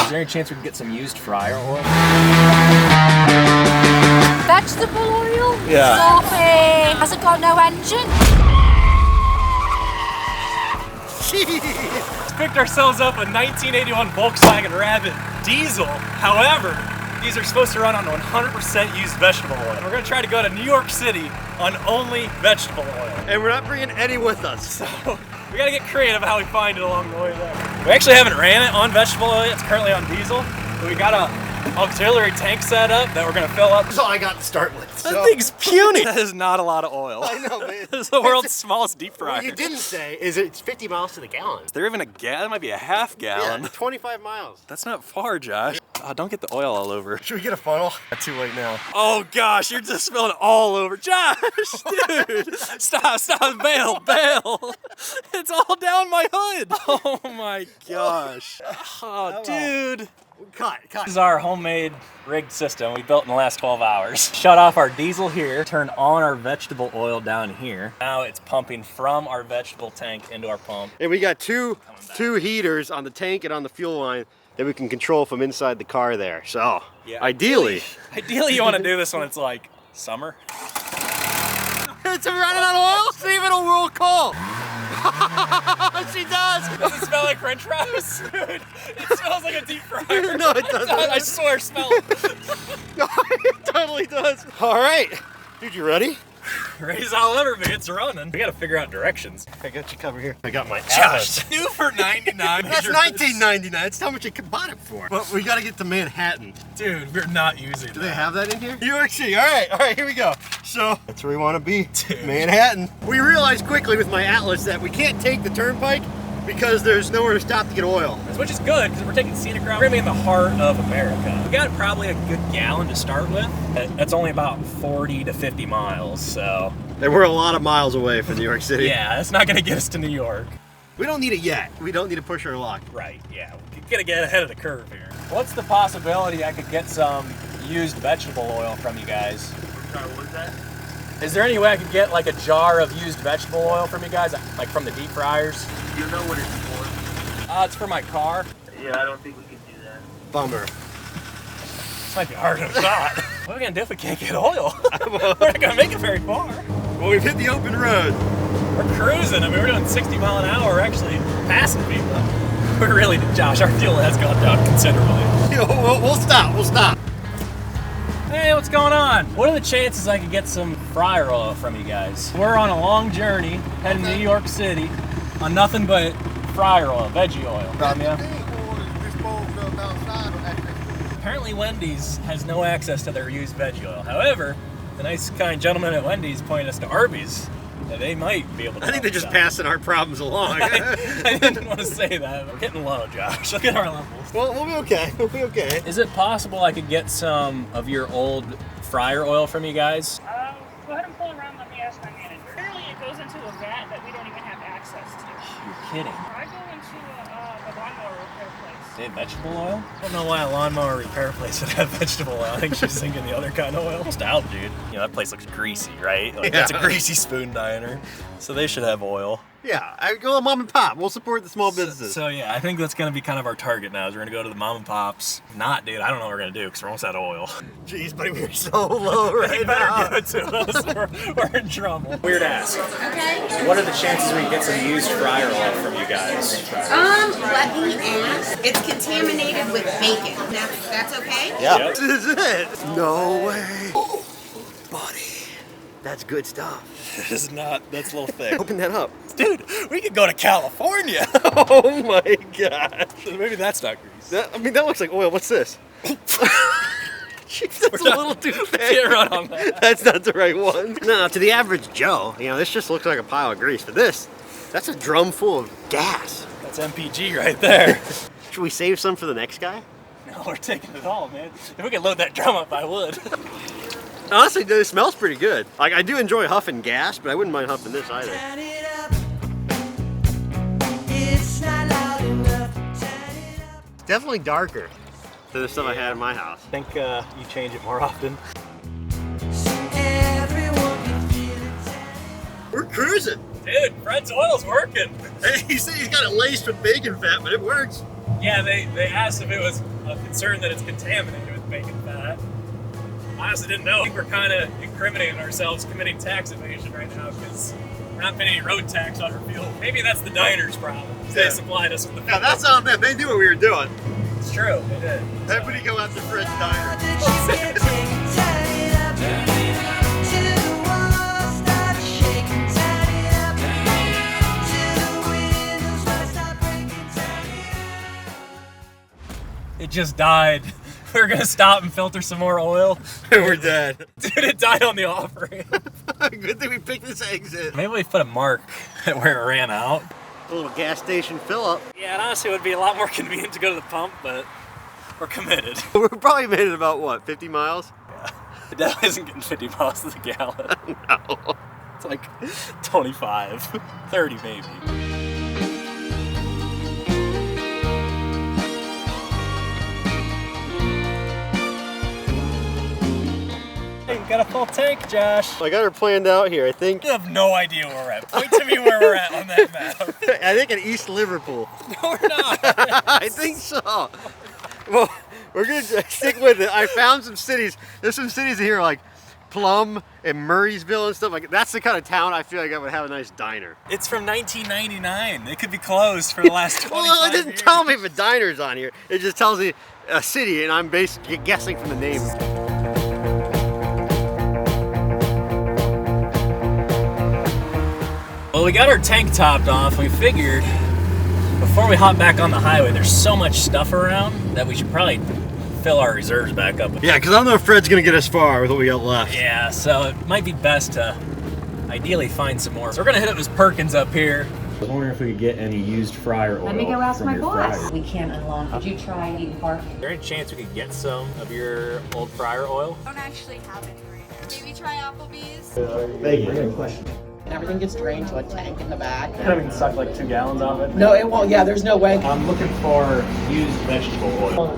Is there any chance we can get some used fryer oil? Vegetable oil? Yeah. Soapy. Has it got no engine? Jeez. Picked ourselves up a 1981 Volkswagen Rabbit diesel. However, these are supposed to run on 100% used vegetable oil. We're gonna try to go to New York City on only vegetable oil. And we're not bringing any with us. So we gotta get creative how we find it along the way there. We actually haven't ran it on vegetable oil. It's currently on diesel. But we got a auxiliary tank set up that we're gonna fill up. That's all I got to start with. That thing's puny. That is not a lot of oil. I know, man. It's the world's smallest deep fryer. What you didn't say is it's 50 miles to the gallon. Is there even a gallon? That might be a half gallon. Yeah, 25 miles. That's not far, Josh. Don't get the oil all over. Should we get a funnel? Too late now. Oh gosh, you're just spilling it all over. Josh, dude, stop, bail. It's all down my hood. Oh my gosh. Oh, dude. Cut. This is our homemade rigged system we built in the last 12 hours. Shut off our diesel here, turn on our vegetable oil down here. Now it's pumping from our vegetable tank into our pump. And we got two heaters on the tank and on the fuel line that we can control from inside the car there. So, yeah, ideally you want to do this when it's like summer. It's running out of oil? See if it'll roll coal. She does. Does it smell like French fries? Dude, it smells like a deep fryer. No, it doesn't. I swear, smell it. No, it totally does. All right. Dude, you ready? Ready as I'll ever be. It's running. We gotta figure out directions. I got you covered here. I got my Josh, new for $99. That's $19.99. That's how much you bought it for. But we gotta get to Manhattan. Dude, we're not using Do they have that in here? New York City. All right, here we go. So that's where we want to be. Dude. Manhattan. We realized quickly with my Atlas that we can't take the turnpike because there's nowhere to stop to get oil. Which is good, because we're taking scenic route. We're gonna be in the heart of America. We got probably a good gallon to start with. That's only about 40 to 50 miles, so. And we're a lot of miles away from New York City. Yeah, that's not gonna get us to New York. We don't need it yet. We don't need to push our luck. Right, yeah. We gotta get ahead of the curve here. What's the possibility I could get some used vegetable oil from you guys? What is that? Is there any way I could get like a jar of used vegetable oil from you guys? Like from the deep fryers? You know what it's for? It's for my car. Yeah, I don't think we can do that. Bummer. This might be harder than I thought. What are we gonna do if we can't get oil? We're not gonna make it very far. Well, we've hit the open road. We're cruising. I mean, we're doing 60 mile an hour. We're actually passing people. We're really, Josh, our fuel has gone down considerably. We'll stop. We'll stop. Hey, what's going on? What are the chances I could get some fryer oil from you guys? We're on a long journey heading to New York City on nothing but fryer oil, veggie oil. Apparently Wendy's has no access to their used veggie oil. However, the nice kind gentleman at Wendy's pointed us to Arby's. And they might be able to. I think they're just passing our problems along. I didn't want to say that. We're getting low, Josh. Look at our levels. Well, we'll be okay. We'll be okay. Is it possible I could get some of your old fryer oil from you guys? Go ahead and pull around. Let me ask my manager. Apparently, it goes into a vat that we don't even have access to. You're kidding. I go into a lawnmower repair place. They have vegetable oil? I don't know why a lawnmower repair place would have vegetable oil. I think she's thinking the other kind of oil. Almost out, dude. You know, that place looks greasy, right? Like, Yeah. It's a greasy spoon diner. So they should have oil. Yeah, I go to mom and pop. We'll support the small businesses. So yeah, I think that's gonna be kind of our target now. Is we're gonna go to the mom and pops. Not, dude. I don't know what we're gonna do because we're almost out of oil. Jeez, buddy, we're so low right They better now. give it to us. We're in trouble. Weird ask. Okay. What are the chances we can get some used fryer oil from you guys? Let me ask. It's contaminated with bacon. That's okay? Yeah. Yep. This is it. No way. Buddy, that's good stuff. It's not. That's a little thick. Open that up. Dude, we could go to California. Oh my god. Maybe that's not grease. That looks like oil. What's this? Jeez, that's a little too thick. Can't run on that. That's not the right one. No, to the average Joe, you know, this just looks like a pile of grease. But that's a drum full of gas. That's MPG right there. Should we save some for the next guy? No, we're taking it all, man. If we could load that drum up, I would. Honestly, dude, it smells pretty good. Like, I do enjoy huffing gas, but I wouldn't mind huffing this either. Definitely darker than the stuff I had in my house. I think you change it more often. We're cruising. Dude, Fred's oil's working. Hey, he said he's got it laced with bacon fat, but it works. Yeah, they asked if it was a concern that it's contaminated with bacon fat. I honestly didn't know. I think we're kind of incriminating ourselves committing tax evasion right now because we're not paying any road tax on our fuel. Maybe that's the diner's problem. They supplied us with the fuel. Yeah, that's on them. They knew what we were doing. It's true, they did. Everybody go out to Fred's Diner. It just died. We're gonna stop and filter some more oil. We're dead. Dude, it died on the off-ramp. Good thing we picked this exit. Maybe we put a mark at where it ran out. A little gas station fill-up. Yeah, and honestly it would be a lot more convenient to go to the pump, but we're committed. We probably made it about, what, 50 miles? Yeah. It definitely isn't getting 50 miles to the gallon. No. It's like 25, 30 maybe. Hey, you got a full tank, Josh. I got her planned out here, I think. You have no idea where we're at. Point to me where we're at on that map. I think in East Liverpool. No, we're not. I think so. Well, we're gonna stick with it. I found some cities. There's some cities here like Plum and Murraysville and stuff like that. That's the kind of town I feel like I would have a nice diner. It's from 1999. It could be closed for the last 25 Well, it doesn't years. tell me if a diner's on here. It just tells me a city, and I'm basically guessing from the name. Well, we got our tank topped off. We figured before we hop back on the highway, there's so much stuff around that we should probably fill our reserves back up. Yeah, because I don't know if Fred's gonna get us far with what we got left. Yeah, so it might be best to ideally find some more. So we're gonna hit up this Perkins up here. I was wondering if we could get any used fryer oil. Let me go ask from my your boss. fryer. We can't unlock. Could you try Eden Park? Is there any chance we could get some of your old fryer oil? I don't actually have any right now. Maybe try Applebee's. Thank you. Question. And everything gets drained to a tank in the back. I mean, suck like 2 gallons out of it. No, it won't. Yeah, there's no way. I'm looking for used vegetable oil.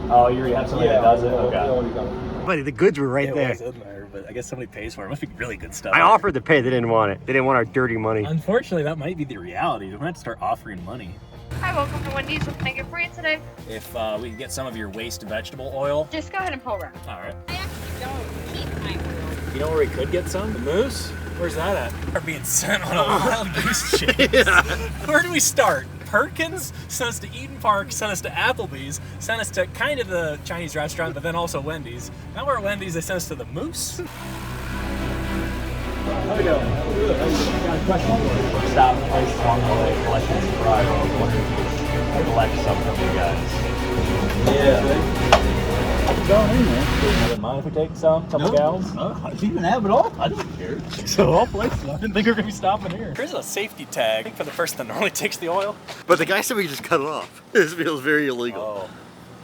Oh, you already have somebody that does it? Okay. Buddy, the goods were right there. It was in there, but I guess somebody pays for it. It must be really good stuff. I offered to pay, they didn't want it. They didn't want our dirty money. Unfortunately, that might be the reality. We're gonna have to start offering money. Hi, welcome to Wendy's. What can I get for you today? If we can get some of your waste vegetable oil. Just go ahead and pull around. All right. I actually don't keep my oil. You know where we could get some? The Moose? Where's that at? We're being sent on a wild goose chase. Yeah. Where do we start? Perkins sent us to Eden Park, sent us to Applebee's, sent us to kind of the Chinese restaurant, but then also Wendy's. Now we're at Wendy's, they sent us to the Moose. How we doing? Good. I got a question for you. We're stopping places along the way, collecting some fryer oil. I was wondering if we could collect some from you guys. Yeah. Going in there. You wouldn't mind if we take some? Couple gallons? You can have it all. I don't care. So all places. I didn't think we were going to be stopping here. There's a safety tag for the person that normally takes the oil. But the guy said we could just cut it off. This feels very illegal. Oh,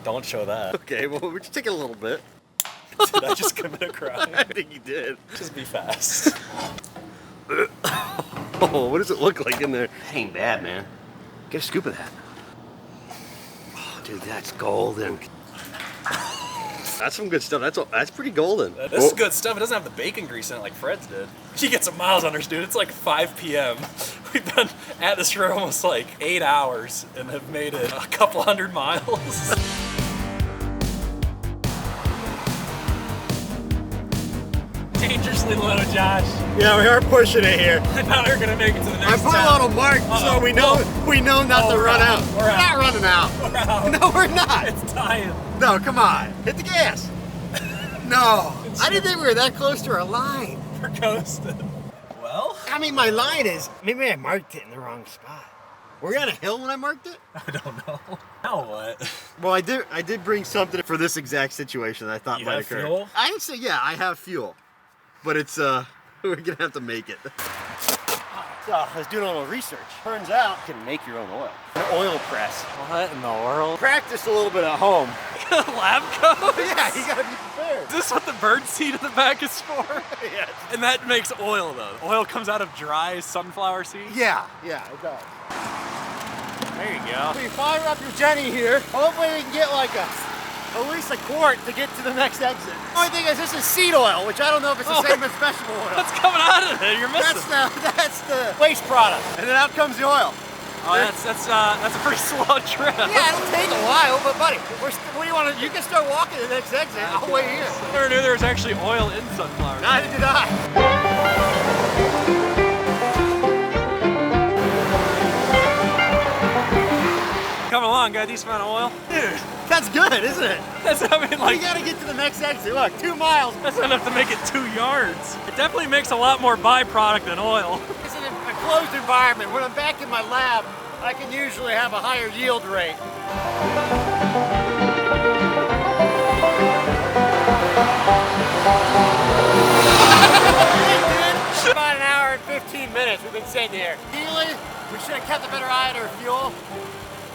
don't show that. Okay, well, we're just taking a little bit. Did I just commit a crime? I think you did. Just be fast. Oh, what does it look like in there? That ain't bad, man. Get a scoop of that. Oh, dude, that's golden. That's some good stuff. That's pretty golden. This is good stuff. It doesn't have the bacon grease in it like Fred's did. You get some miles on us, dude. It's like 5 p.m. We've been at this for almost like 8 hours and have made it a couple 100 miles. Dangerously low, Josh. Yeah, we are pushing it here. I thought we were gonna make it to the I next put a town. little mark so we know not to we're run out. out. We're out. not running out. We're out. No, we're not. It's time. No, come on. Hit the gas. No. I didn't think we were that close to our line. We're coasting. Well, I mean, my line is, maybe I marked it in the wrong spot. Were we on a hill when I marked it? I don't know. Now what? Well, I did bring something for this exact situation that I thought You might have occur. fuel? I would say, yeah, I have fuel. But it's, we're gonna have to make it. So, I was doing a little research. Turns out you can make your own oil. An oil press. What in the world? Practice a little bit at home. Lab coat? Yeah, you gotta be prepared. Is this what the bird seed in the back is for? Yeah. And that makes oil though. Oil comes out of dry sunflower seeds? Yeah, it does. There you go. So you fire up your Jenny here. Hopefully we can get like at least a quart to get to the next exit. The only thing is this is seed oil, which I don't know if it's the same as vegetable oil. What's coming out of it? You're missing. That's the waste product. And then out comes the oil. Oh, that's a pretty slow trip. Yeah, it'll take a while, but buddy, what do you want to? You can start walking to the next exit. I'll wait here. I never knew there was actually oil in sunflowers. Neither did I. Coming along, got a decent amount of oil. Dude, that's good, isn't it? That's, I mean, like, You gotta get to the next exit. Look, 2 miles. that's enough to make it 2 yards. It definitely makes a lot more byproduct than oil. It's in a closed environment. When I'm back in my lab, I can usually have a higher yield rate. About an hour and 15 minutes we've been sitting here. Ideally, we should have kept a better eye on our fuel,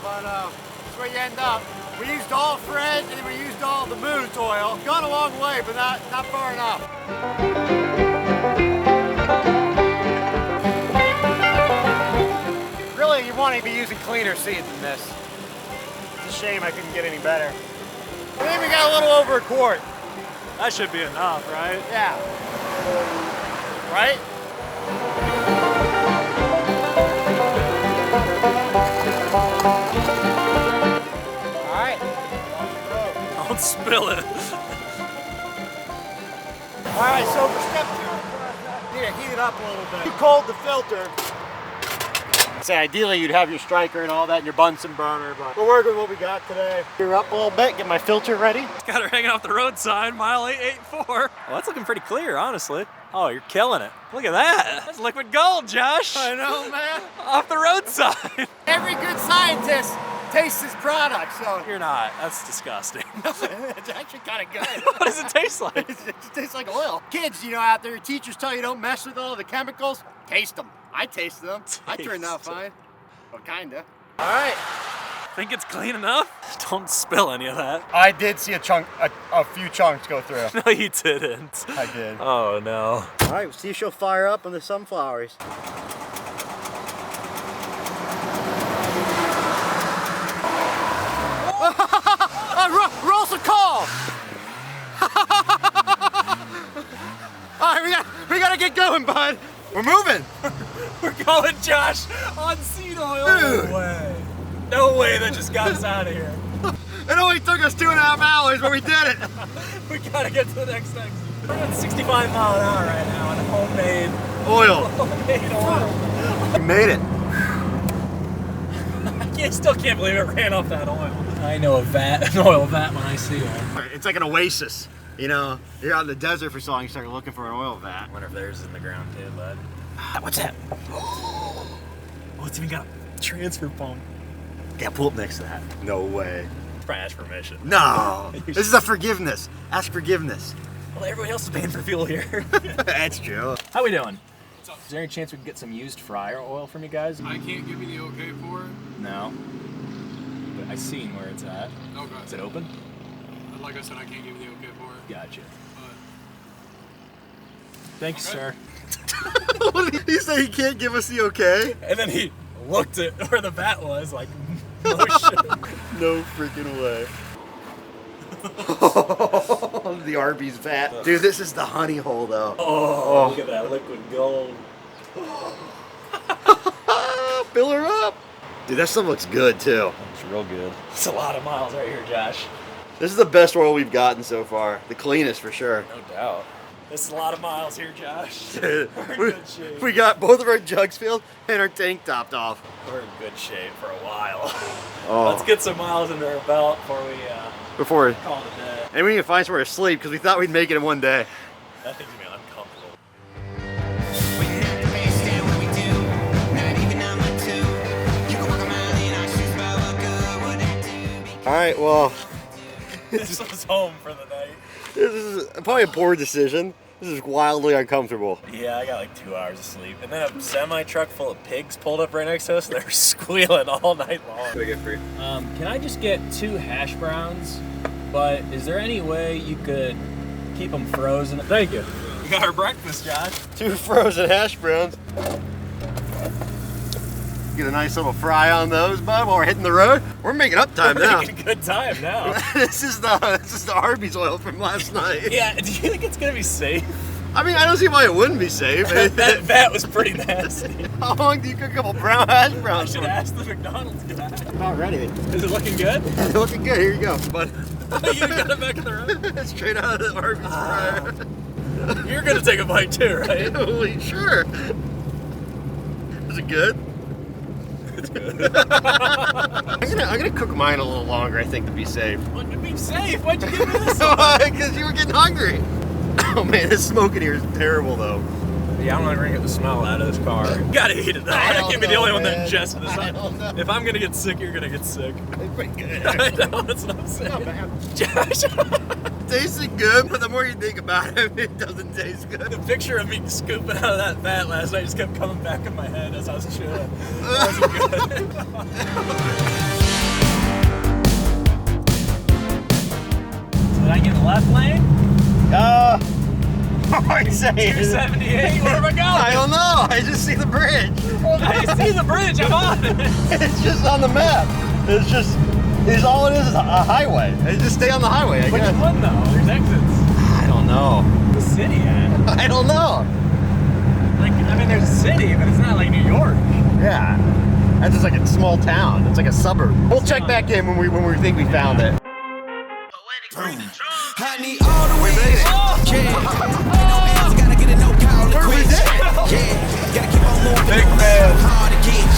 but that's where you end up. We used all Fred and we used all the Moon's oil. Gone a long way, but not far enough. Really, you want to be using cleaner seeds than this. It's a shame I couldn't get any better. I think we got a little over a quart. That should be enough, right? Yeah. Right? All right. Don't spill it. All right, so for step 2, need to heat it up a little bit. Too cold to filter. Say ideally you'd have your striker and all that and your Bunsen burner, but we're working with what we got today. Gear up a little bit, get my filter ready. Got her hanging off the roadside, mile 884. Well, that's looking pretty clear, honestly. Oh, you're killing it. Look at that. That's liquid gold, Josh. I know, man. Off the roadside. Every good scientist tastes his product, so. You're not. That's disgusting. It's actually kind of good. What does it taste like? It just tastes like oil. Kids, you know, out there, teachers tell you don't mess with all the chemicals. Taste them. I tasted them. I turned out fine. Well, kinda. All right. Think it's clean enough? Don't spill any of that. I did see a few chunks go through. No, you didn't. I did. Oh, no. All right, we'll see if she'll fire up on the sunflowers. Roll some call! All right, we gotta get going, bud. We're moving. We're calling Josh on seed oil. Dude. No way. No way that just got us out of here. It only took us 2.5 hours, but we did it. We gotta get to the next exit. We're at 65 mile an hour right now on homemade Oil. oil. We made it. I still can't believe it ran off that oil. I know an oil vat when I see one. It's like an oasis. You know, you're out in the desert for so long, you start looking for an oil vat. I wonder if theirs is in the ground too, bud. What's that? Oh, it's even got a transfer pump. Yeah, pull up next to that. No way. Probably ask permission. No. This is a forgiveness. Ask forgiveness. Well, everybody else is paying for fuel here. That's true. How we doing? Is there any chance we can get some used fryer oil from you guys? I can't give you the okay for it. No. But I seen where it's at. Okay. Is it open? Like I said, I can't give you the okay for it. Gotcha. But Thank you, sir. He said he can't give us the okay? And then he looked at where the vat was, like, no shit. No freaking way. The Arby's vat. Dude, this is the honey hole, though. Oh, look at that liquid gold. Fill her up. Dude, that stuff looks good, too. It's real good. It's a lot of miles right here, Josh. This is the best oil we've gotten so far. The cleanest, for sure. No doubt. This is a lot of miles here, Josh. Dude, We're in good shape. we got both of our jugs filled and our tank topped off. We're in good shape for a while. Oh. Let's get some miles under our belt before we call it a day. And we need to find somewhere to sleep because we thought we'd make it in one day. That thing's gonna be uncomfortable. All right, well, This was home for the night. this is probably a poor decision. This is wildly uncomfortable. Yeah, I got like 2 hours of sleep. And then a semi-truck full of pigs pulled up right next to us and they were squealing all night long. What do I get for you? Can I just get 2 hash browns? But is there any way you could keep them frozen? Thank you. We got our breakfast, Josh. 2 frozen hash browns. Get a nice little fry on those, bud, while we're hitting the road. We're making up time now. Making good time now. This is the Arby's oil from last night. Yeah, do you think it's gonna be safe? I mean, I don't see why it wouldn't be safe. That vat was pretty nasty. How long do you cook a couple brown hash browns? I should ask the McDonald's guy. About ready. Is it looking good? It's looking good. Here you go, bud. You got it back in the room? Straight out of the Arby's fryer. You're gonna take a bite too, right? Holy sure. Is it good? It's good. I'm gonna cook mine a little longer, I think, to be safe. What, to be safe? Why'd you give me this one? Because you were getting hungry. Oh man, this smoke in here is terrible though. Yeah, I'm not gonna get the smell out of this car. You gotta eat it though. I can't be the only one that ingests this. If I'm gonna get sick, you're gonna get sick. It's pretty good. I know, that's what I'm saying. Not bad. Josh, Tasting good, but the more you think about it, it doesn't taste good. the picture of me scooping out of that vat last night just kept coming back in my head as I was chewing. It wasn't good. Did I get the left lane? What am I saying? 278? Where am I going? I don't know. I just see the bridge. I see the bridge. I'm on it. It's just on the map. It's all it is a highway. Just stay on the highway, I Which guess. one though? There's exits. I don't know. The city at? I don't know. Like, I mean, there's a city, but it's not like New York. Yeah. That's just like a small town. It's like a suburb. We'll check back in when we think we found it. I need all the ways. Gotta get it, no call to quit. Yeah, gotta keep on moving. Big man. Hard to get.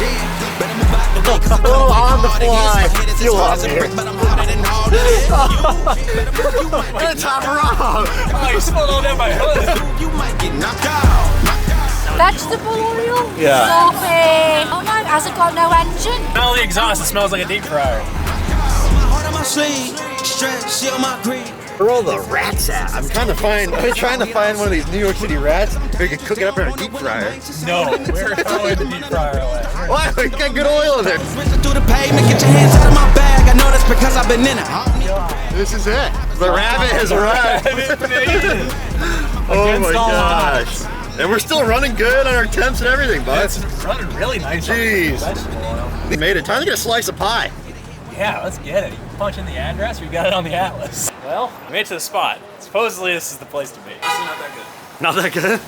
Yeah, better move out the way. Oh, on the fly. You love here. But I'm harder than all that. I'm gonna top her off. Oh, you spilled all down my hood. You might get knocked out. Vegetable oil? Yeah. Soapy. Oh no, it hasn't got no engine. Smell the exhaust. It smells like a deep fryer. My heart on my sleeve. Stretch, seal my greed. Where are all the rats at? I'm trying to find one of these New York City rats. We could cook it up in our deep fryer. No, we're throwing the deep fryer away. Why? We got good oil in there. Racing through the pavement, get your hands out of my bag. I know that's because I've been in it. This is it. The rabbit has arrived. Oh my gosh. And we're still running good on our temps and everything, bud. It's running really nice. Jeez. Vegetable oil. We made it. Time to get a slice of pie. Yeah, let's get it. You can punch in the address. We got it on the atlas. Well, we made it to the spot. Supposedly, this is the place to be. This is not that good. Not that good?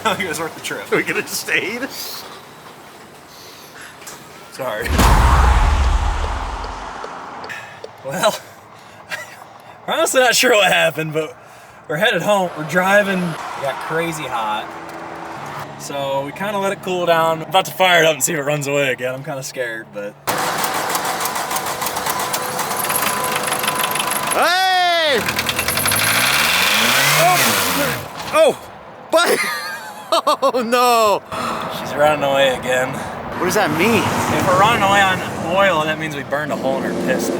I think it was worth the trip. We could have stayed. Sorry. Well, we're honestly not sure what happened, but we're headed home. We're driving. It got crazy hot. So we kind of let it cool down. I'm about to fire it up and see if it runs away again. I'm kind of scared, but. Hey! Oh! But oh no! She's running away again. What does that mean? If we're running away on oil, that means we burned a hole in her piston.